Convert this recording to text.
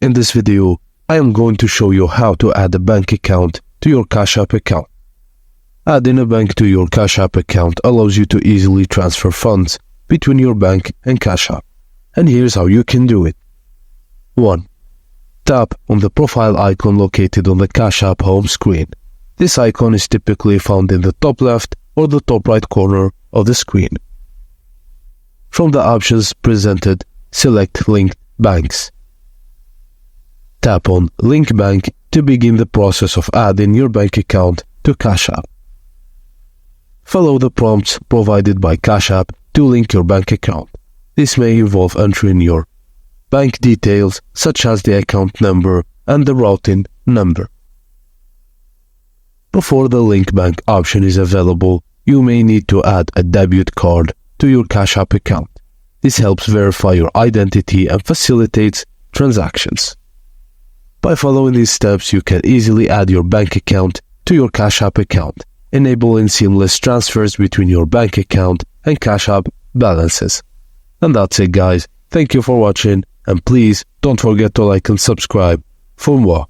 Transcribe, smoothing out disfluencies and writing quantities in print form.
In this video, I am going to show you how to add a bank account to your Cash App account. Adding a bank to your Cash App account allows you to easily transfer funds between your bank and Cash App. And here's how you can do it. 1. Tap on the profile icon located on the Cash App home screen. This icon is typically found in the top left or the top right corner of the screen. From the options presented, select Linked Banks. Tap on Link Bank to begin the process of adding your bank account to Cash App. Follow the prompts provided by Cash App to link your bank account. This may involve entering your bank details such as the account number and the routing number. Before the Link Bank option is available, you may need to add a debit card to your Cash App account. This helps verify your identity and facilitates transactions. By following these steps, you can easily add your bank account to your Cash App account, enabling seamless transfers between your bank account and Cash App balances. And that's it, guys. Thank you for watching, and please don't forget to like and subscribe for more.